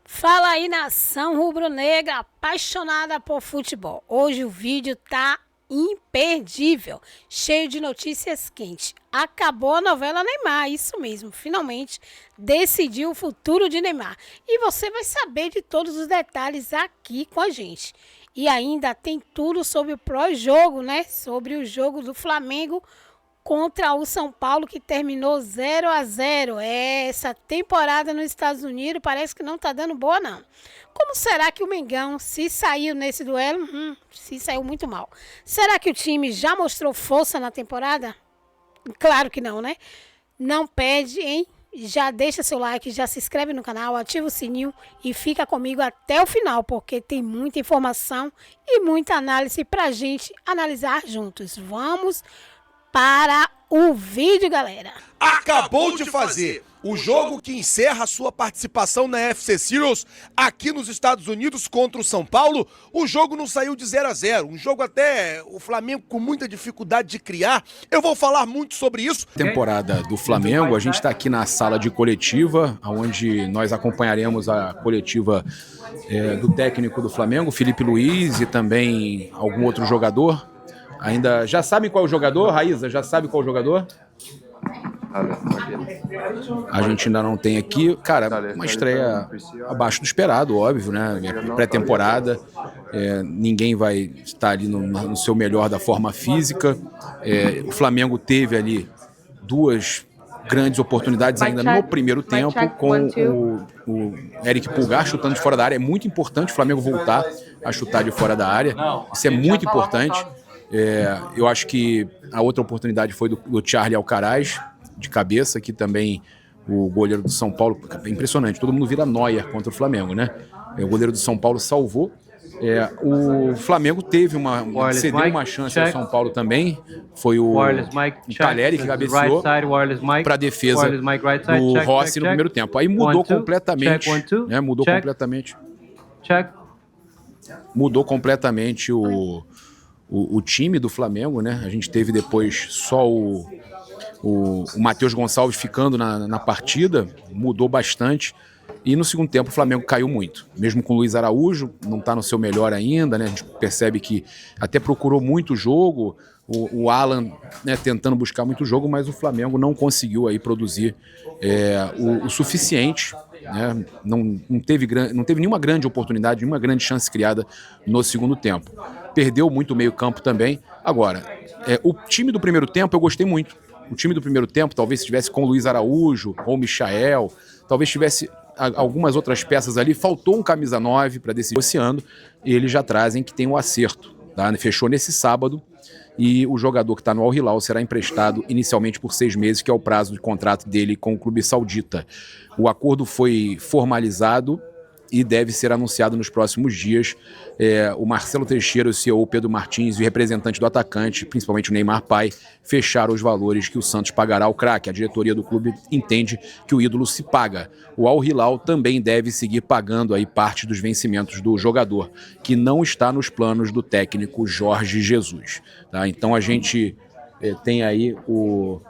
Fala aí, nação rubro-negra apaixonada por futebol. Hoje o vídeo tá imperdível, cheio de notícias quentes. Acabou a novela Neymar, isso mesmo, finalmente decidiu o futuro de Neymar. E você vai saber de todos os detalhes aqui com a gente. E ainda tem tudo sobre o pró-jogo, né? Sobre o jogo do Flamengo contra o São Paulo, que terminou 0-0. Essa temporada nos Estados Unidos parece que não tá dando boa, não. Como será que o Mengão se saiu nesse duelo? Se saiu muito mal. Será que o time já mostrou força na temporada? Claro que não, né? Não perde, hein? Já deixa seu like, já se inscreve no canal, ativa o sininho e fica comigo até o final, porque tem muita informação e muita análise pra gente analisar juntos. Vamos para o vídeo, galera. Acabou de fazer o jogo que encerra a sua participação na FC Series aqui nos Estados Unidos contra o São Paulo. O jogo não saiu de 0-0, um jogo até o Flamengo com muita dificuldade de criar. Eu vou falar muito sobre isso. Temporada do Flamengo, a gente está aqui na sala de coletiva, onde nós acompanharemos a coletiva do técnico do Flamengo, Felipe Luiz, e também algum outro jogador. Ainda já sabe qual é o jogador, Raíza? Já sabe qual é o jogador? A gente ainda não tem aqui. Cara, uma estreia abaixo do esperado, óbvio, né? Pré-temporada, ninguém vai estar ali no seu melhor da forma física. O Flamengo teve ali duas grandes oportunidades ainda no primeiro tempo, com o Eric Pulgar chutando de fora da área. É muito importante o Flamengo voltar a chutar de fora da área. Isso é muito importante. Eu acho que a outra oportunidade foi do Charlie Alcaraz, de cabeça, que também o goleiro do São Paulo, é impressionante, todo mundo vira Neuer contra o Flamengo, né? O goleiro do São Paulo salvou. O Flamengo teve cedeu uma chance ao São Paulo também, foi o Caleri que cabeceou para a defesa do Rossi no primeiro tempo. Aí mudou completamente, né? Mudou completamente o time do Flamengo, né? A gente teve depois só o Matheus Gonçalves ficando na partida, mudou bastante. E no segundo tempo o Flamengo caiu muito. Mesmo com o Luiz Araújo, não está no seu melhor ainda, né? A gente percebe que até procurou muito o jogo, o Alan, né, tentando buscar muito jogo, mas o Flamengo não conseguiu aí produzir o suficiente, né? Não teve nenhuma grande oportunidade, nenhuma grande chance criada no segundo tempo. Perdeu muito o meio-campo também. Agora, o time do primeiro tempo eu gostei muito. O time do primeiro tempo, talvez se tivesse com o Luiz Araújo ou o Michael, talvez tivesse algumas outras peças ali. Faltou um camisa 9 para decidir negociando, e eles já trazem que tem um acerto, tá? Fechou nesse sábado, e o jogador que está no Al Hilal será emprestado inicialmente por 6 meses, que é o prazo de contrato dele com o clube saudita. O acordo foi formalizado e deve ser anunciado nos próximos dias. O Marcelo Teixeira, o CEO Pedro Martins e o representante do atacante, principalmente o Neymar pai, fecharam os valores que o Santos pagará ao craque. A diretoria do clube entende que o ídolo se paga. O Al Hilal também deve seguir pagando aí parte dos vencimentos do jogador, que não está nos planos do técnico Jorge Jesus. Tá? Então a gente tem aí o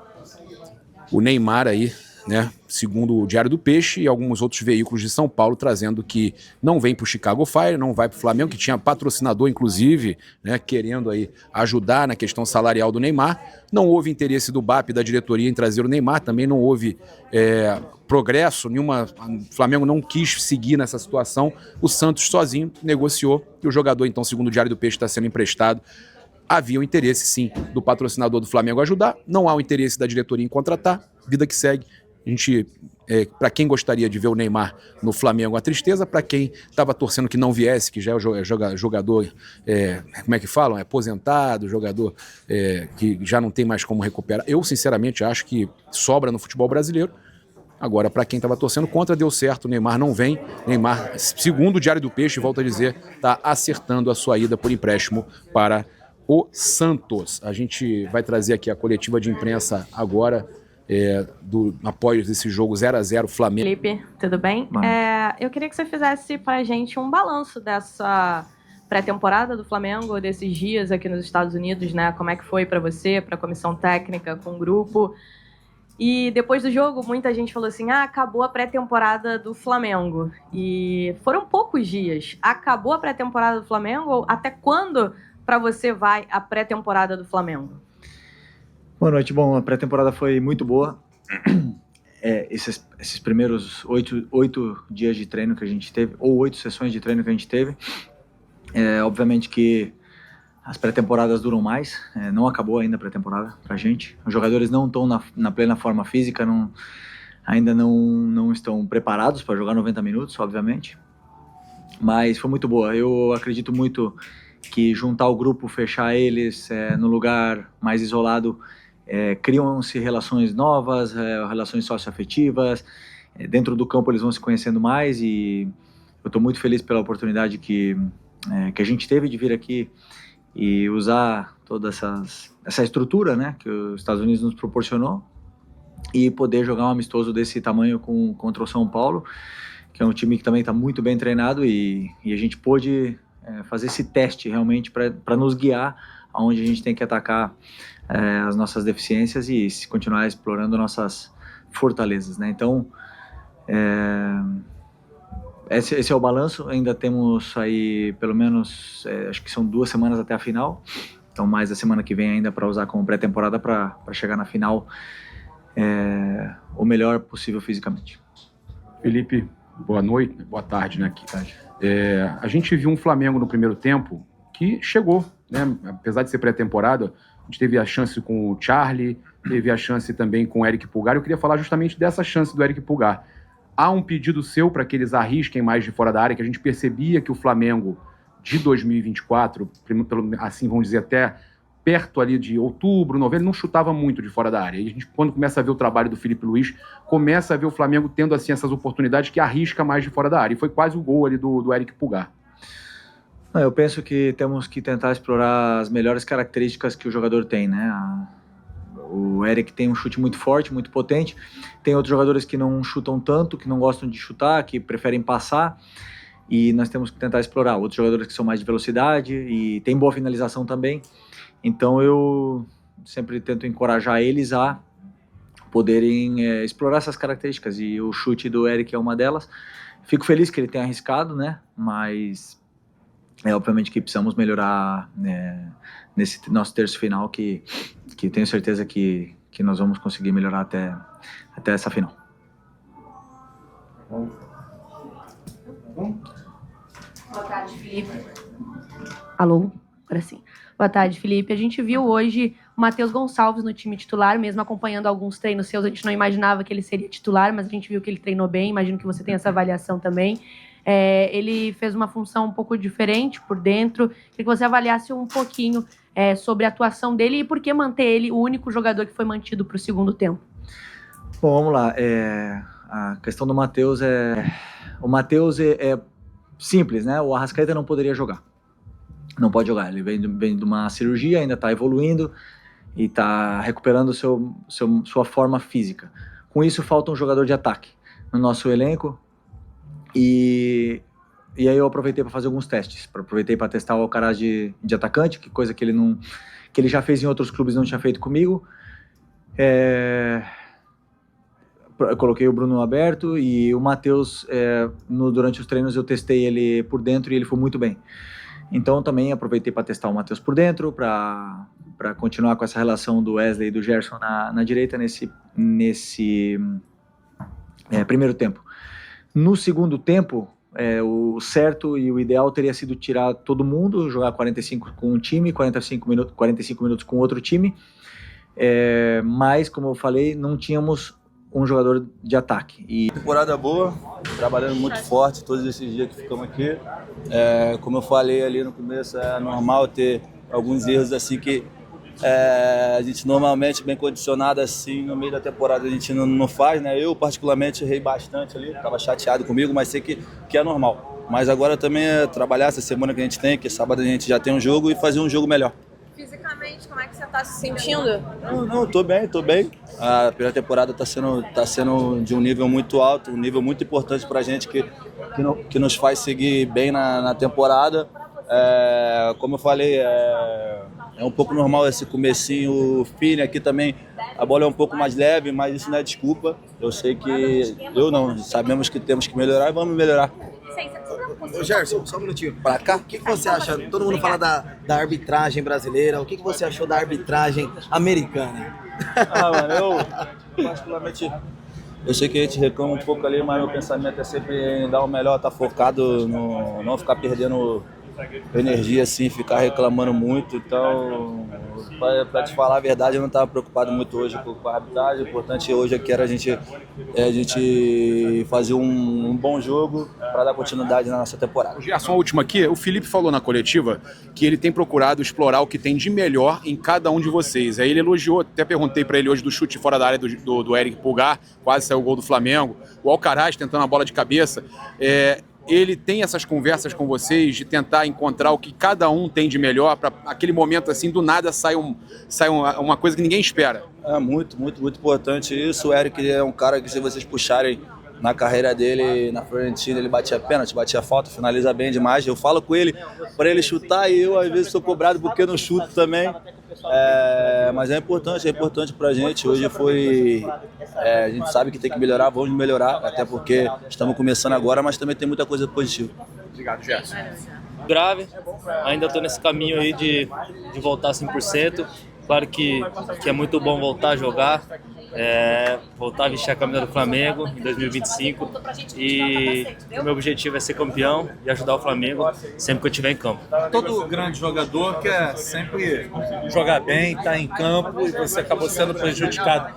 Neymar aí, né, segundo o Diário do Peixe e alguns outros veículos de São Paulo, trazendo que não vem para o Chicago Fire, não vai para o Flamengo, que tinha patrocinador, inclusive, né, querendo aí ajudar na questão salarial do Neymar. Não houve interesse do BAP, da diretoria, em trazer o Neymar, também não houve progresso, o Flamengo não quis seguir nessa situação. O Santos sozinho negociou e o jogador, então, segundo o Diário do Peixe, está sendo emprestado. Havia o interesse, sim, do patrocinador do Flamengo ajudar, não há o interesse da diretoria em contratar, vida que segue. A gente, para quem gostaria de ver o Neymar no Flamengo, a tristeza. Para quem estava torcendo que não viesse, que já é jogador, como é que falam? Aposentado, jogador que já não tem mais como recuperar. Eu, sinceramente, acho que sobra no futebol brasileiro. Agora, para quem estava torcendo contra, deu certo, o Neymar não vem. Neymar, segundo o Diário do Peixe, volto a dizer, está acertando a sua ida por empréstimo para o Santos. A gente vai trazer aqui a coletiva de imprensa agora, após esse jogo 0-0 Flamengo. Felipe, tudo bem? Eu queria que você fizesse para a gente um balanço dessa pré-temporada do Flamengo, desses dias aqui nos Estados Unidos, né? Como é que foi para você, para a comissão técnica, com o grupo? E depois do jogo, muita gente falou assim, acabou a pré-temporada do Flamengo. E foram poucos dias. Acabou a pré-temporada do Flamengo? Até quando, para você, vai a pré-temporada do Flamengo? Boa noite. Bom, a pré-temporada foi muito boa. Esses primeiros 8 dias de treino que a gente teve, ou 8 sessões de treino que a gente teve, obviamente que as pré-temporadas duram mais, não acabou ainda a pré-temporada pra gente. Os jogadores não estão na plena forma física, ainda não estão preparados para jogar 90 minutos, obviamente. Mas foi muito boa. Eu acredito muito que juntar o grupo, fechar eles no lugar mais isolado, criam-se relações novas, relações socioafetivas. Dentro do campo eles vão se conhecendo mais e eu estou muito feliz pela oportunidade que a gente teve de vir aqui e usar toda essa estrutura, né, que os Estados Unidos nos proporcionou e poder jogar um amistoso desse tamanho contra o São Paulo, que é um time que também está muito bem treinado e a gente pôde fazer esse teste realmente para nos guiar aonde a gente tem que atacar as nossas deficiências e continuar explorando nossas fortalezas, né? Então, esse é o balanço. Ainda temos aí pelo menos, acho que são 2 semanas até a final, então mais a semana que vem ainda para usar como pré-temporada para chegar na final o melhor possível fisicamente. Felipe, boa noite, boa tarde, né? A gente viu um Flamengo no primeiro tempo que chegou, né? Apesar de ser pré-temporada, a gente teve a chance com o Charlie, teve a chance também com o Eric Pulgar. Eu queria falar justamente dessa chance do Eric Pulgar. Há um pedido seu para que eles arrisquem mais de fora da área, que a gente percebia que o Flamengo de 2024, assim vamos dizer, até perto ali de outubro, novembro, não chutava muito de fora da área. E a gente, quando começa a ver o trabalho do Felipe Luiz, começa a ver o Flamengo tendo assim essas oportunidades que arrisca mais de fora da área. E foi quase o gol ali do Eric Pulgar. Eu penso que temos que tentar explorar as melhores características que o jogador tem, né? O Eric tem um chute muito forte, muito potente. Tem outros jogadores que não chutam tanto, que não gostam de chutar, que preferem passar. E nós temos que tentar explorar. Outros jogadores que são mais de velocidade e tem boa finalização também. Então eu sempre tento encorajar eles a poderem explorar essas características. E o chute do Eric é uma delas. Fico feliz que ele tenha arriscado, né? Mas obviamente que precisamos melhorar nesse nosso terço final, que tenho certeza que nós vamos conseguir melhorar até essa final. Boa tarde, Felipe. Alô? Agora sim. Boa tarde, Felipe. A gente viu hoje o Matheus Gonçalves no time titular, mesmo acompanhando alguns treinos seus. A gente não imaginava que ele seria titular, mas a gente viu que ele treinou bem. Imagino que você tenha essa avaliação também. Ele fez uma função um pouco diferente por dentro. Queria que você avaliasse um pouquinho sobre a atuação dele e por que manter ele o único jogador que foi mantido para o segundo tempo. Bom, vamos lá. A questão do Matheus O Matheus é simples, né? O Arrascaeta não poderia jogar. Não pode jogar. Ele vem de uma cirurgia, ainda está evoluindo e está recuperando sua forma física. Com isso, falta um jogador de ataque no nosso elenco. E aí eu aproveitei para fazer alguns testes. Aproveitei para testar o Alcaraz de atacante, que coisa que ele já fez em outros clubes e não tinha feito comigo. Eu coloquei o Bruno aberto e o Matheus, durante os treinos eu testei ele por dentro e ele foi muito bem. Então também aproveitei para testar o Matheus por dentro, para continuar com essa relação do Wesley e do Gerson na direita nesse primeiro tempo. No segundo tempo, o certo e o ideal teria sido tirar todo mundo, jogar 45 com um time, 45 minutos com outro time, mas, como eu falei, não tínhamos um jogador de ataque. Temporada boa, trabalhando muito forte todos esses dias que ficamos aqui. Como eu falei ali no começo, é normal ter alguns erros assim que a gente normalmente, bem condicionado assim, no meio da temporada a gente não faz, né? Eu particularmente errei bastante ali, estava chateado comigo, mas sei que é normal. Mas agora também é trabalhar essa semana que a gente tem, que sábado a gente já tem um jogo, e fazer um jogo melhor. Fisicamente, como é que você está se sentindo? Não, tô bem. A primeira temporada tá sendo de um nível muito alto, um nível muito importante pra gente que nos faz seguir bem na temporada. Como eu falei, É um pouco normal esse comecinho, o feeling aqui também, a bola é um pouco mais leve, mas isso não é desculpa. Eu sei que, sabemos que temos que melhorar e vamos melhorar. Ô Gerson, só um minutinho. Pra cá, o que você acha? Todo mundo fala da arbitragem brasileira, o que você achou da arbitragem americana? Mano, eu particularmente, eu sei que a gente reclama um pouco ali, mas meu pensamento é sempre em dar o melhor, estar focado, não ficar perdendo energia assim, ficar reclamando muito. Então, pra te falar a verdade, eu não estava preocupado muito hoje com a arbitragem. O importante hoje aqui era a gente fazer um bom jogo para dar continuidade na nossa temporada. Gerson, a última aqui, o Felipe falou na coletiva que ele tem procurado explorar o que tem de melhor em cada um de vocês. Aí ele elogiou, até perguntei para ele hoje do chute fora da área do Eric Pulgar, quase saiu o gol do Flamengo, o Alcaraz tentando a bola de cabeça. Ele tem essas conversas com vocês de tentar encontrar o que cada um tem de melhor para aquele momento assim, do nada sai uma coisa que ninguém espera. É muito, muito, muito importante isso. O Eric é um cara que, se vocês puxarem na carreira dele, na Fiorentina, ele batia pênalti, batia falta, finaliza bem demais. Eu falo com ele para ele chutar e eu às vezes sou cobrado porque não chuto também. Mas é importante pra gente. Hoje a gente sabe que tem que melhorar, vamos melhorar, até porque estamos começando agora, mas também tem muita coisa positiva. Obrigado, Gerson. Grave, ainda estou nesse caminho aí de voltar 100%. Claro que é muito bom voltar a jogar, voltar a vestir a camisa do Flamengo em 2025 e o meu objetivo é ser campeão e ajudar o Flamengo sempre que eu estiver em campo. Todo grande jogador quer sempre jogar bem, estar em campo, e você acabou sendo prejudicado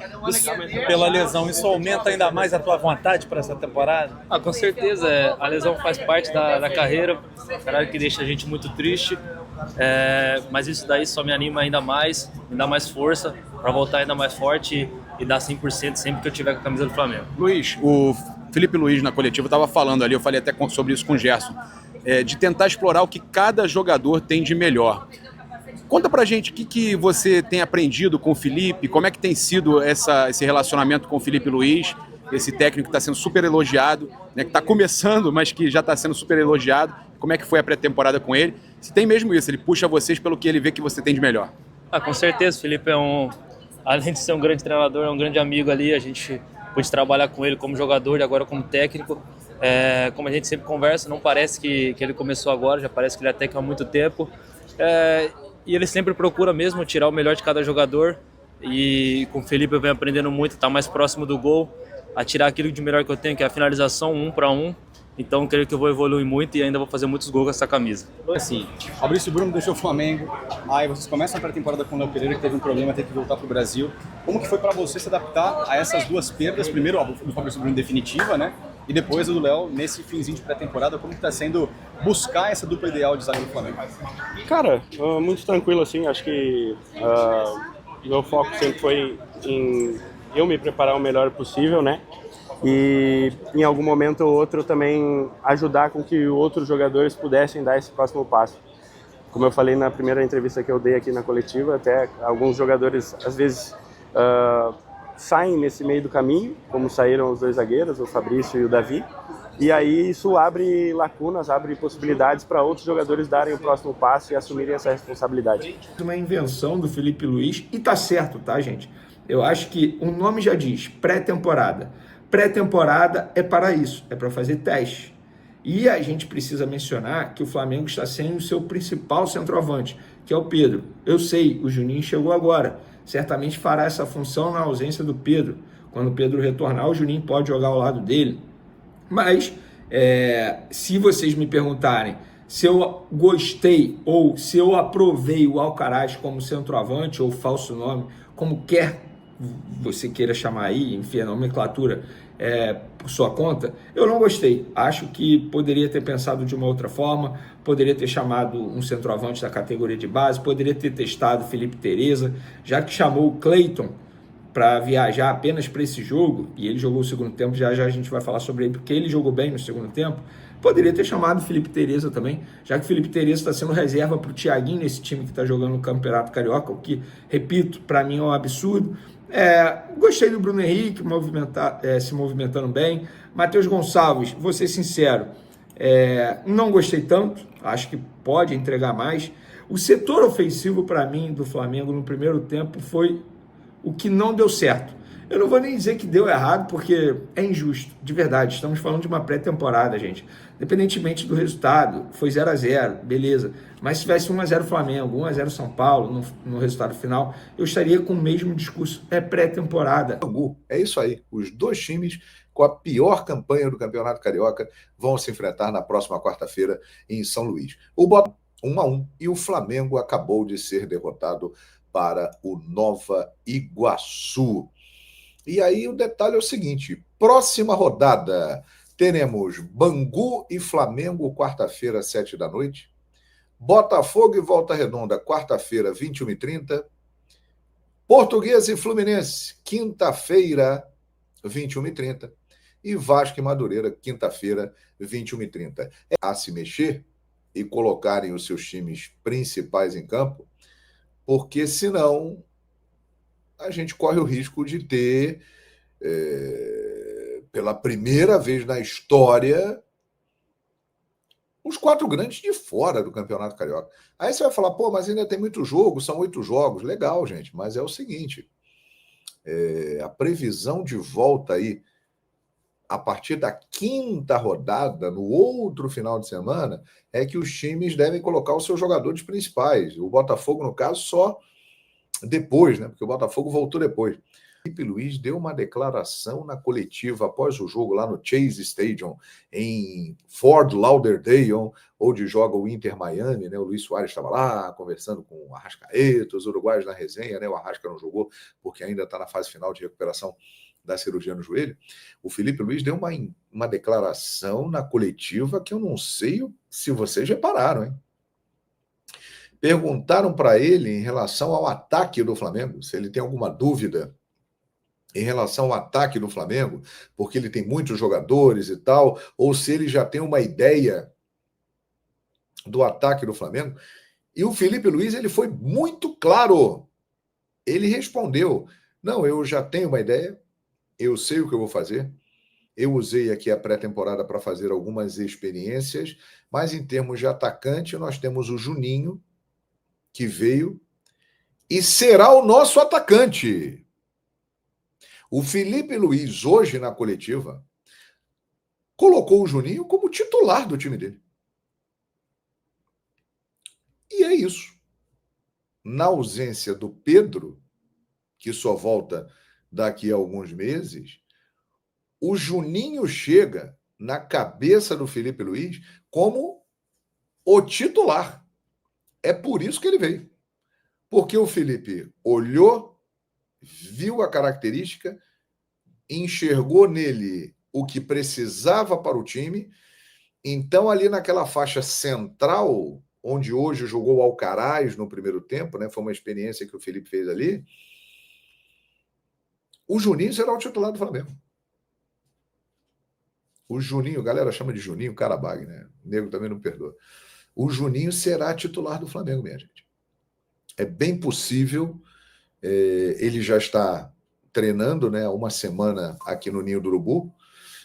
pela lesão. Isso aumenta ainda mais a tua vontade para essa temporada? Com certeza, a lesão faz parte da carreira, claro que deixa a gente muito triste. Mas isso daí só me anima ainda mais, me dá mais força para voltar ainda mais forte e dar 100% sempre que eu tiver com a camisa do Flamengo. Luiz, o Felipe Luiz na coletiva estava falando ali, eu falei até sobre isso com o Gerson, de tentar explorar o que cada jogador tem de melhor. Conta pra gente o que você tem aprendido com o Felipe, como é que tem sido esse relacionamento com o Felipe Luiz, esse técnico que está sendo super elogiado, né, que está começando, mas que já está sendo super elogiado. Como é que foi a pré-temporada com ele? Se tem mesmo isso, ele puxa vocês pelo que ele vê que você tem de melhor. Com certeza, o Felipe além de ser um grande treinador, é um grande amigo ali. A gente pôde trabalhar com ele como jogador e agora como técnico. Como a gente sempre conversa, não parece que ele começou agora, já parece que ele é técnico há muito tempo. E ele sempre procura mesmo tirar o melhor de cada jogador. E com o Felipe eu venho aprendendo muito, estar mais próximo do gol, a tirar aquilo de melhor que eu tenho, que é a finalização 1 para 1. Então, creio que eu vou evoluir muito e ainda vou fazer muitos gols com essa camisa. Assim, Fabrício Bruno deixou o Flamengo, aí vocês começam a pré-temporada com o Léo Pereira, que teve um problema, teve que voltar para o Brasil. Como que foi para você se adaptar a essas duas perdas? Primeiro, a do Fabrício Bruno definitiva, né? E depois a do Léo nesse finzinho de pré-temporada. Como que está sendo buscar essa dupla ideal de zaga do Flamengo? Cara, muito tranquilo, assim. Acho que meu foco sempre foi em eu me preparar o melhor possível, né? E em algum momento ou outro também ajudar com que outros jogadores pudessem dar esse próximo passo. Como eu falei na primeira entrevista que eu dei aqui na coletiva, até alguns jogadores às vezes saem nesse meio do caminho, como saíram os dois zagueiros, o Fabrício e o Davi, e aí isso abre lacunas, abre possibilidades para outros jogadores darem o próximo passo e assumirem essa responsabilidade. Uma invenção do Felipe Luiz, e tá certo, tá, gente? Eu acho que o nome já diz, pré-temporada. Pré-temporada é para isso, é para fazer teste. E a gente precisa mencionar que o Flamengo está sem o seu principal centroavante, que é o Pedro. Eu sei, o Juninho chegou agora, certamente fará essa função na ausência do Pedro. Quando o Pedro retornar, o Juninho pode jogar ao lado dele. Mas, se vocês me perguntarem se eu gostei ou se eu aprovei o Alcaraz como centroavante ou falso nome, como quer você queira chamar aí, enfim, a nomenclatura por sua conta, eu não gostei. Acho que poderia ter pensado de uma outra forma, poderia ter chamado um centroavante da categoria de base, poderia ter testado Felipe Tereza, já que chamou o Cleiton para viajar apenas para esse jogo, e ele jogou o segundo tempo, já a gente vai falar sobre ele, porque ele jogou bem no segundo tempo. Poderia ter chamado o Felipe Tereza também, já que o Felipe Tereza está sendo reserva para o Thiaguinho nesse time que está jogando no Campeonato Carioca, o que, repito, para mim é um absurdo. Gostei do Bruno Henrique se movimentando bem. Matheus Gonçalves, vou ser sincero, não gostei tanto, acho que pode entregar mais. O setor ofensivo, para mim, do Flamengo no primeiro tempo foi o que não deu certo. Eu não vou nem dizer que deu errado, porque é injusto, de verdade. Estamos falando de uma pré-temporada, gente. Independentemente do resultado, foi 0-0, beleza. Mas se tivesse 1-0 Flamengo, 1-0 São Paulo no resultado final, eu estaria com o mesmo discurso. É pré-temporada. É isso aí. Os dois times com a pior campanha do Campeonato Carioca vão se enfrentar na próxima quarta-feira em São Luís. O Botafogo 1-1 e o Flamengo acabou de ser derrotado para o Nova Iguaçu. E aí o detalhe é o seguinte, próxima rodada, teremos Bangu e Flamengo, quarta-feira, 7 da noite, Botafogo e Volta Redonda, quarta-feira, 21h30, Portuguesa e Fluminense, quinta-feira, 21h30, e Vasco e Madureira, quinta-feira, 21h30. É a se mexer e colocarem os seus times principais em campo, porque senão a gente corre o risco de ter, pela primeira vez na história, os 4 grandes de fora do Campeonato Carioca. Aí você vai falar, pô, mas ainda tem muito jogo, são 8 jogos. Legal, gente, mas é o seguinte, a previsão de volta aí, a partir da quinta rodada, no outro final de semana, é que os times devem colocar os seus jogadores principais. O Botafogo, no caso, só depois, né? Porque o Botafogo voltou depois. Felipe Luiz deu uma declaração na coletiva após o jogo lá no Chase Stadium, em Fort Lauderdale, onde joga o Inter Miami, né? O Luiz Soares estava lá conversando com o Arrascaeta, os uruguaios na resenha, né? O Arrasca não jogou porque ainda está na fase final de recuperação da cirurgia no joelho. O Felipe Luiz deu uma declaração na coletiva que eu não sei se vocês repararam, hein? Perguntaram para ele em relação ao ataque do Flamengo, se ele tem alguma dúvida em relação ao ataque do Flamengo, porque ele tem muitos jogadores e tal, ou se ele já tem uma ideia do ataque do Flamengo. E o Felipe Luiz, ele foi muito claro. Ele respondeu, não, eu já tenho uma ideia, eu sei o que eu vou fazer, eu usei aqui a pré-temporada para fazer algumas experiências, mas em termos de atacante, nós temos o Juninho, que veio, e será o nosso atacante. O Felipe Luiz, hoje na coletiva, colocou o Juninho como titular do time dele. E é isso. Na ausência do Pedro, que só volta daqui a alguns meses, o Juninho chega na cabeça do Felipe Luiz como o titular. É por isso que ele veio. Porque o Felipe olhou, viu a característica, enxergou nele o que precisava para o time. Então, ali naquela faixa central, onde hoje jogou o Alcaraz no primeiro tempo, né? Foi uma experiência que o Felipe fez ali. O Juninho será o titular do Flamengo. O Juninho, a galera chama de Juninho Carabag, né? O nego também não perdoa. O Juninho será titular do Flamengo, minha gente. É bem possível, ele já está treinando, né, uma semana aqui no Ninho do Urubu,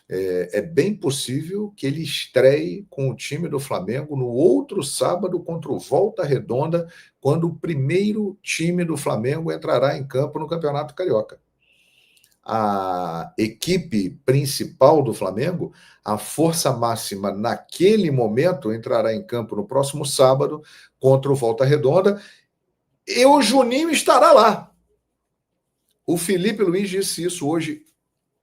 é bem possível que ele estreie com o time do Flamengo no outro sábado contra o Volta Redonda, quando o primeiro time do Flamengo entrará em campo no Campeonato Carioca. A equipe principal do Flamengo, a força máxima naquele momento, entrará em campo no próximo sábado contra o Volta Redonda, e o Juninho estará lá. O Felipe Luiz disse isso hoje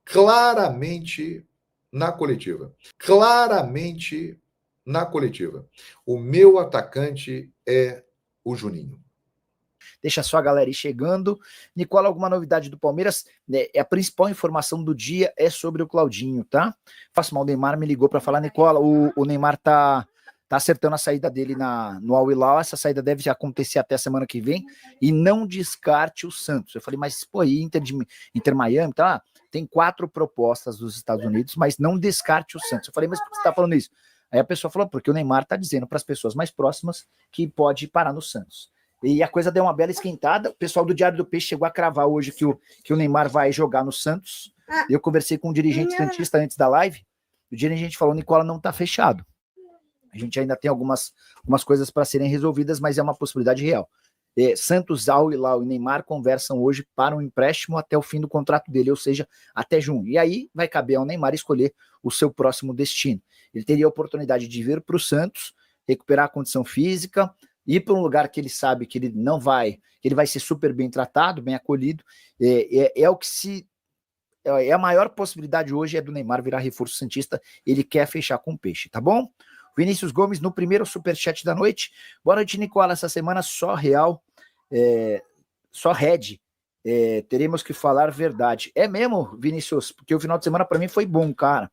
claramente na coletiva. Claramente na coletiva. O meu atacante é o Juninho. Deixa só a galera ir chegando. Nicola, alguma novidade do Palmeiras? A principal informação do dia é sobre o Claudinho, tá? Faço mal, o Neymar me ligou para falar, Nicola, o Neymar tá acertando a saída dele no Al Hilal, essa saída deve acontecer até a semana que vem, e não descarte o Santos. Eu falei, mas pô, aí Inter Miami, tá? Tem 4 propostas dos Estados Unidos, mas não descarte o Santos. Eu falei, mas por que você tá falando isso? Aí a pessoa falou, porque o Neymar tá dizendo para as pessoas mais próximas que pode parar no Santos. E a coisa deu uma bela esquentada. O pessoal do Diário do Peixe chegou a cravar hoje que o Neymar vai jogar no Santos. Eu conversei com um dirigente santista antes da live. O dirigente falou, Nicola, não tá fechado. A gente ainda tem algumas coisas para serem resolvidas, mas é uma possibilidade real. Santos, Al Hilal e Neymar conversam hoje para um empréstimo até o fim do contrato dele, ou seja, até junho. E aí vai caber ao Neymar escolher o seu próximo destino. Ele teria a oportunidade de vir para o Santos, recuperar a condição física, ir para um lugar que ele sabe que ele não vai, que ele vai ser super bem tratado, bem acolhido. A maior possibilidade hoje é do Neymar virar reforço santista. Ele quer fechar com o Peixe, tá bom? Vinícius Gomes no primeiro superchat da noite. Boa noite, Nicola. Essa semana só Real, só Red. Teremos que falar verdade. É mesmo, Vinícius? Porque o final de semana para mim foi bom, cara.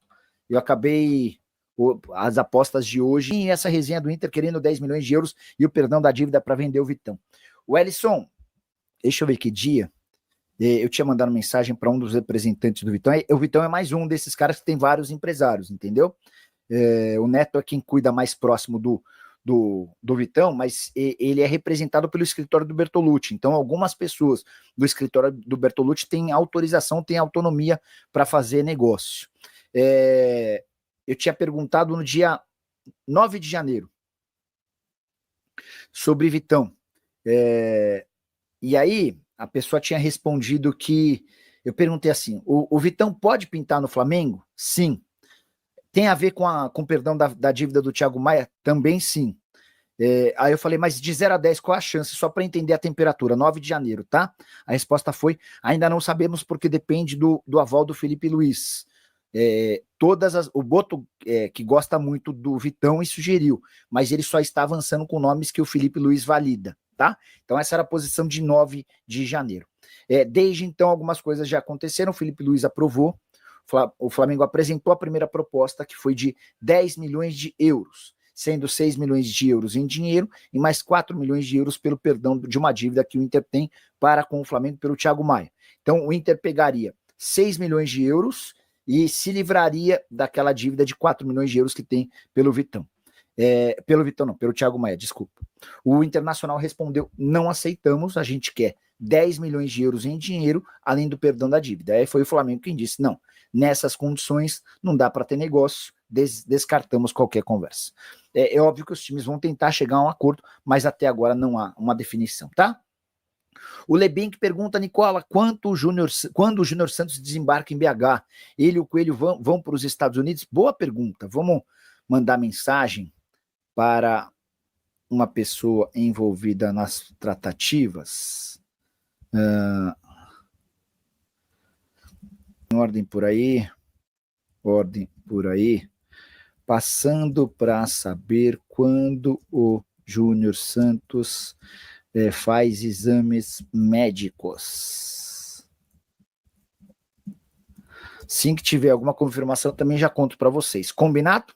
Eu acabei as apostas de hoje e essa resenha do Inter querendo 10 milhões de euros e o perdão da dívida para vender o Vitão. O Ellison, deixa eu ver que dia. Eu tinha mandado mensagem para um dos representantes do Vitão. O Vitão é mais um desses caras que tem vários empresários, entendeu? O Neto é quem cuida mais próximo do Vitão, mas ele é representado pelo escritório do Bertolucci. Então, algumas pessoas do escritório do Bertolucci têm autorização, têm autonomia para fazer negócio. Eu tinha perguntado no dia 9 de janeiro sobre Vitão. E aí, a pessoa tinha respondido que... Eu perguntei assim, o Vitão pode pintar no Flamengo? Sim. Tem a ver com o perdão da dívida do Thiago Maia? Também sim. Aí eu falei, mas de 0 a 10, qual a chance? Só para entender a temperatura, 9 de janeiro, tá? A resposta foi, ainda não sabemos porque depende do aval do Felipe Luiz. O Boto, que gosta muito do Vitão, e sugeriu, mas ele só está avançando com nomes que o Felipe Luiz valida, tá? Então essa era a posição de 9 de janeiro. Desde então algumas coisas já aconteceram, o Felipe Luiz aprovou, o Flamengo apresentou a primeira proposta, que foi de 10 milhões de euros, sendo 6 milhões de euros em dinheiro e mais 4 milhões de euros pelo perdão de uma dívida que o Inter tem para com o Flamengo pelo Thiago Maia. Então o Inter pegaria 6 milhões de euros e se livraria daquela dívida de 4 milhões de euros que tem pelo Vitão. Pelo Thiago Maia, desculpa. O Internacional respondeu, não aceitamos, a gente quer 10 milhões de euros em dinheiro, além do perdão da dívida. Aí foi o Flamengo quem disse, não, nessas condições não dá para ter negócio, descartamos qualquer conversa. É óbvio que os times vão tentar chegar a um acordo, mas até agora não há uma definição, tá? O Lebink pergunta, Nicola, quando o Júnior Santos desembarca em BH? Ele e o Coelho vão para os Estados Unidos? Boa pergunta. Vamos mandar mensagem para uma pessoa envolvida nas tratativas. Ordem por aí. Passando para saber quando o Júnior Santos faz exames médicos. Assim que tiver alguma confirmação, também já conto para vocês. Combinado?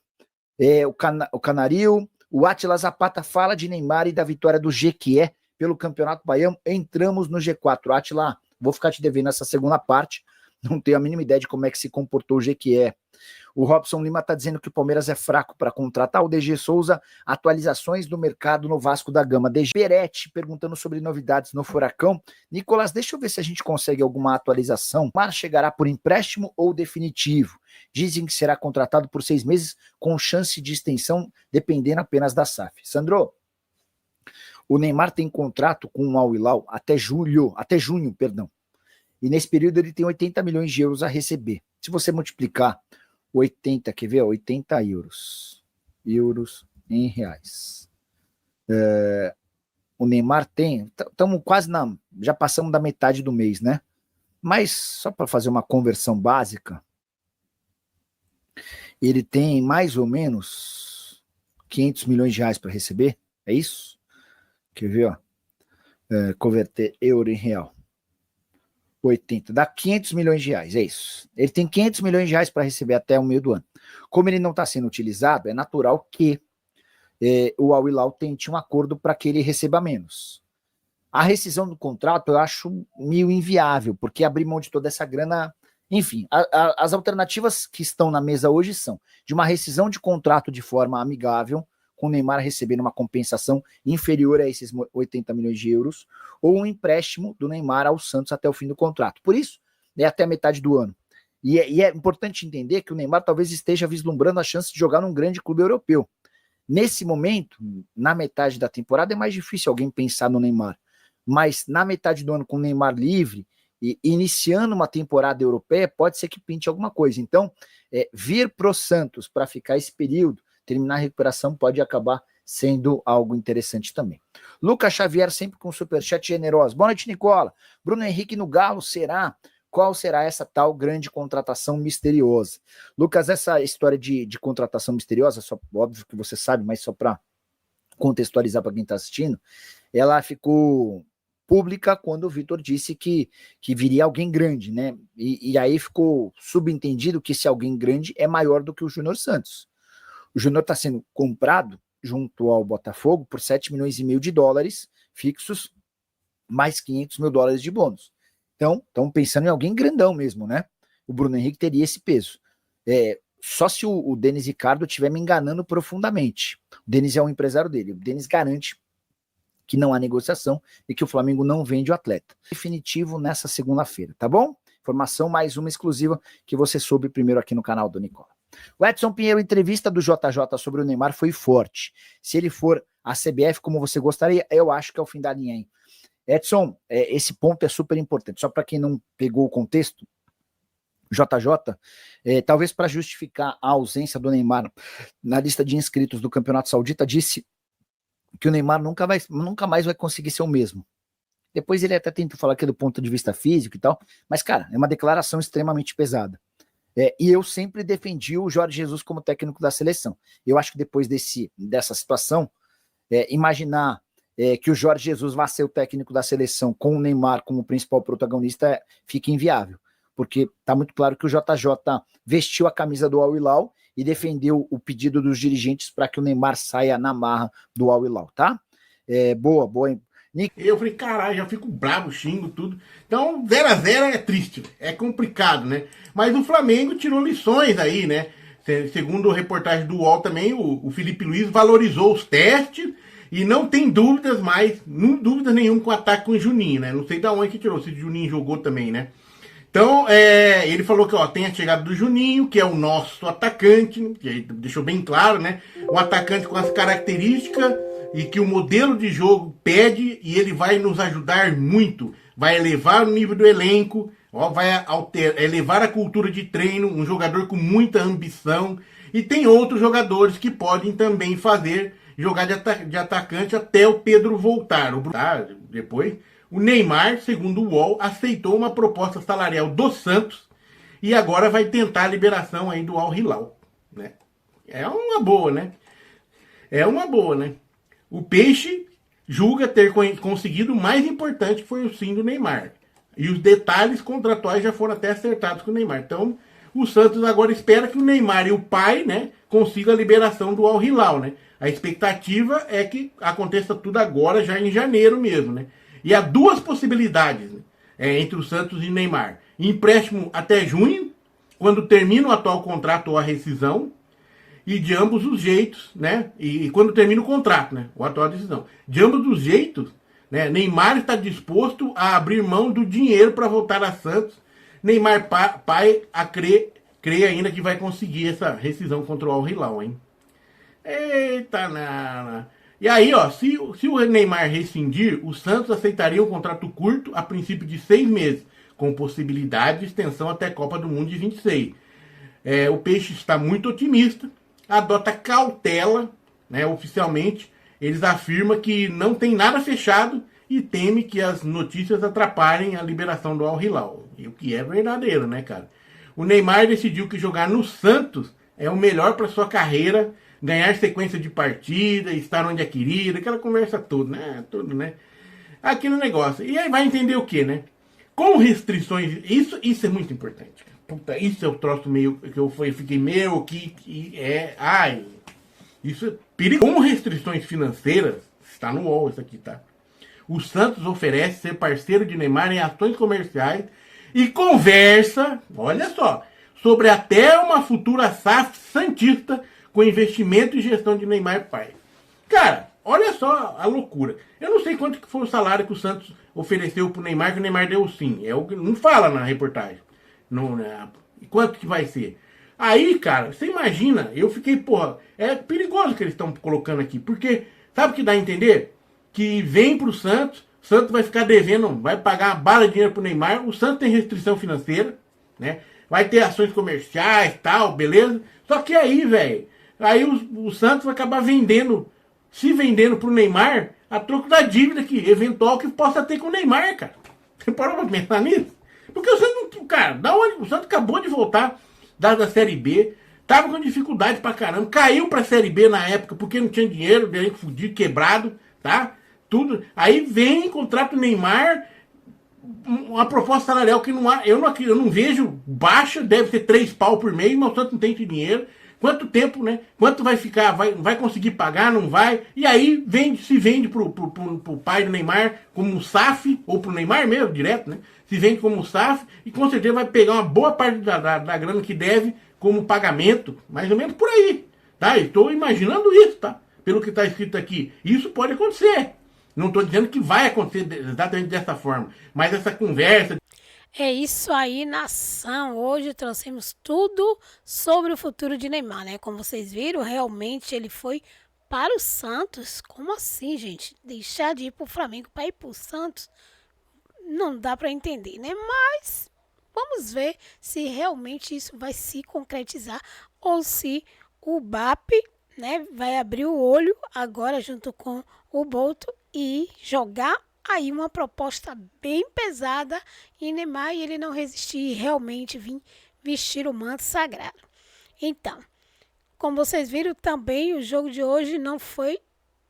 O Canarinho, o Átila Zapata fala de Neymar e da vitória do Jequié pelo Campeonato Baiano. Entramos no G4. Átila, vou ficar te devendo essa segunda parte. Não tenho a mínima ideia de como é que se comportou o Jequié. O Robson Lima está dizendo que o Palmeiras é fraco para contratar. O DG Souza, atualizações do mercado no Vasco da Gama. DG Peretti perguntando sobre novidades no Furacão. Nicolas, deixa eu ver se a gente consegue alguma atualização. Mar chegará por empréstimo ou definitivo? Dizem que será contratado por 6 meses com chance de extensão, dependendo apenas da SAF. Sandro, o Neymar tem contrato com o Al Hilal até junho. E nesse período ele tem 80 milhões de euros a receber. Se você multiplicar 80, quer ver? 80 euros. Euros em reais. O Neymar tem... Estamos quase já passamos da metade do mês, né? Mas, só para fazer uma conversão básica, ele tem mais ou menos 500 milhões de reais para receber. É isso? Quer ver? Ó? Converter euro em real. 80, dá 500 milhões de reais, é isso. Ele tem 500 milhões de reais para receber até o meio do ano. Como ele não está sendo utilizado, é natural que o Al Hilal tente um acordo para que ele receba menos. A rescisão do contrato eu acho meio inviável, porque abrir mão de toda essa grana... Enfim, as alternativas que estão na mesa hoje são de uma rescisão de contrato de forma amigável, com o Neymar recebendo uma compensação inferior a esses 80 milhões de euros, ou um empréstimo do Neymar ao Santos até o fim do contrato. Por isso, até a metade do ano. E é importante entender que o Neymar talvez esteja vislumbrando a chance de jogar num grande clube europeu. Nesse momento, na metade da temporada, é mais difícil alguém pensar no Neymar. Mas na metade do ano, com o Neymar livre e iniciando uma temporada europeia, pode ser que pinte alguma coisa. Então, vir pro Santos para ficar esse período, terminar a recuperação, pode acabar sendo algo interessante também. Lucas Xavier, sempre com superchat generoso. Boa noite, Nicola. Bruno Henrique no Galo, será? Qual será essa tal grande contratação misteriosa? Lucas, essa história de contratação misteriosa, só, óbvio que você sabe, mas só para contextualizar para quem está assistindo, ela ficou pública quando o Vitor disse que viria alguém grande, né? E aí ficou subentendido que esse alguém grande é maior do que o Júnior Santos. O Júnior está sendo comprado junto ao Botafogo por 7 milhões e meio de dólares fixos, mais 500 mil dólares de bônus. Então, estão pensando em alguém grandão mesmo, né? O Bruno Henrique teria esse peso. Só se o Denis Ricardo estiver me enganando profundamente. O Denis é um empresário dele. O Denis garante que não há negociação e que o Flamengo não vende o atleta. Definitivo nessa segunda-feira, tá bom? Informação mais uma exclusiva que você soube primeiro aqui no canal do Nicola. O Edson Pinheiro, entrevista do JJ sobre o Neymar foi forte. Se ele for a CBF como você gostaria, eu acho que é o fim da linha, hein? Edson, esse ponto é super importante. Só para quem não pegou o contexto, JJ, talvez para justificar a ausência do Neymar na lista de inscritos do Campeonato Saudita, disse que o Neymar nunca mais vai conseguir ser o mesmo. Depois ele até tentou falar aqui do ponto de vista físico e tal, mas, cara, é uma declaração extremamente pesada. E eu sempre defendi o Jorge Jesus como técnico da seleção. Eu acho que depois dessa situação, imaginar que o Jorge Jesus vá ser o técnico da seleção com o Neymar como principal protagonista fica inviável, porque tá muito claro que o JJ vestiu a camisa do Al Hilal e defendeu o pedido dos dirigentes para que o Neymar saia na marra do Al Hilal, tá? Boa. Eu falei, caralho, já fico bravo, xingo, tudo. Então, 0-0 é triste, é complicado, né? Mas o Flamengo tirou lições aí, né? Segundo a reportagem do UOL também, o Felipe Luiz valorizou os testes e não tem dúvidas mais, não dúvida nenhuma com o ataque com o Juninho, né? Não sei de onde que tirou, se o Juninho jogou também, né? Então, ele falou que tem a chegada do Juninho, que é o nosso atacante, que deixou bem claro, né? Um atacante com as características e que o modelo de jogo pede, e ele vai nos ajudar muito. Vai elevar o nível do elenco, vai elevar a cultura de treino, um jogador com muita ambição. E tem outros jogadores que podem também jogar de atacante até o Pedro voltar. Depois, o Neymar, segundo o UOL, aceitou uma proposta salarial do Santos e agora vai tentar a liberação aí do Al Hilal, né? É uma boa, né? O Peixe julga ter conseguido o mais importante, que foi o sim do Neymar. E os detalhes contratuais já foram até acertados com o Neymar. Então, o Santos agora espera que o Neymar e o pai, né, consigam a liberação do Al Hilal, né? A expectativa é que aconteça tudo agora, já em janeiro mesmo, né? E há duas possibilidades, né, entre o Santos e o Neymar. Empréstimo até junho, quando termina o atual contrato ou a rescisão, e de ambos os jeitos, né? E quando termina o contrato, né? A atual decisão. De ambos os jeitos, né? Neymar está disposto a abrir mão do dinheiro para voltar a Santos. Neymar pai crê ainda que vai conseguir essa rescisão contra o Al Hilal, hein? Eita, nana. E aí, se o Neymar rescindir, o Santos aceitaria um contrato curto, a princípio de 6 meses, com possibilidade de extensão até a Copa do Mundo de 26. O Peixe está muito otimista, adota cautela, né, oficialmente. Eles afirmam que não tem nada fechado e teme que as notícias atrapalhem a liberação do Al Hilal. E o que é verdadeiro, né, cara? O Neymar decidiu que jogar no Santos é o melhor para sua carreira, ganhar sequência de partida, estar onde é querido, aquela conversa toda, né? Tudo, né? Aquele negócio. E aí vai entender o que, né? Com restrições, isso é muito importante. Puta, isso é o troço meio que eu fiquei meio isso é perigoso. Com restrições financeiras, está no UOL isso aqui, tá? O Santos oferece ser parceiro de Neymar em ações comerciais e conversa, olha só, sobre até uma futura SAF santista com investimento e gestão de Neymar pai. Cara, olha só a loucura. Eu não sei quanto que foi o salário que o Santos ofereceu pro Neymar, que o Neymar deu sim. Não fala na reportagem. Não, né? Quanto que vai ser? Aí, cara, você imagina, eu fiquei, porra, é perigoso o que eles estão colocando aqui, porque sabe o que dá a entender? Que vem pro Santos, o Santos vai ficar devendo, vai pagar uma bala de dinheiro pro Neymar, o Santos tem restrição financeira, né? Vai ter ações comerciais, tal, beleza? Só que aí, velho, aí o Santos vai acabar se vendendo pro Neymar a troco da dívida eventual que possa ter com o Neymar, cara. Você parou pra pensar nisso? Porque o Santos, cara, o Santos acabou de voltar da Série B, tava com dificuldade pra caramba, caiu pra Série B na época porque não tinha dinheiro, deu fudido, quebrado, tá? Tudo. Aí vem, contrata o Neymar, uma proposta salarial que eu não vejo baixa, deve ser 3 pau por mês, mas o Santos não tem esse dinheiro. Quanto tempo, né? Quanto vai ficar? Vai conseguir pagar? Não vai? E aí se vende pro pai do Neymar como SAF, ou pro Neymar mesmo, direto, né? Se vende como SAF e com certeza vai pegar uma boa parte da grana que deve como pagamento, mais ou menos por aí, tá? Estou imaginando isso, tá? Pelo que está escrito aqui. Isso pode acontecer. Não estou dizendo que vai acontecer exatamente dessa forma, mas essa conversa... É isso aí, nação. Hoje trouxemos tudo sobre o futuro de Neymar, né? Como vocês viram, realmente ele foi para o Santos. Como assim, gente? Deixar de ir para o Flamengo para ir para o Santos? Não dá para entender, né? Mas vamos ver se realmente isso vai se concretizar ou se o BAP, né, vai abrir o olho agora junto com o Boto e jogar aí uma proposta bem pesada em Neymar e ele não resistir e realmente vir vestir o manto sagrado. Então, como vocês viram também, o jogo de hoje não foi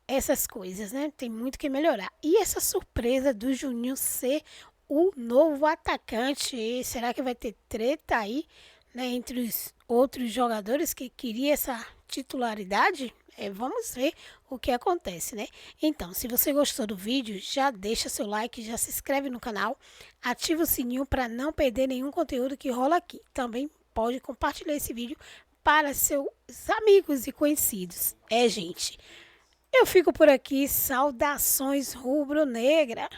essas coisas, né? Tem muito que melhorar. E essa surpresa do Juninho ser o novo atacante, será que vai ter treta aí, né, entre os outros jogadores que queriam essa titularidade? Vamos ver o que acontece, né? Então, se você gostou do vídeo, já deixa seu like, já se inscreve no canal, ativa o sininho para não perder nenhum conteúdo que rola aqui. Também pode compartilhar esse vídeo para seus amigos e conhecidos. Gente, eu fico por aqui. Saudações rubro-negra!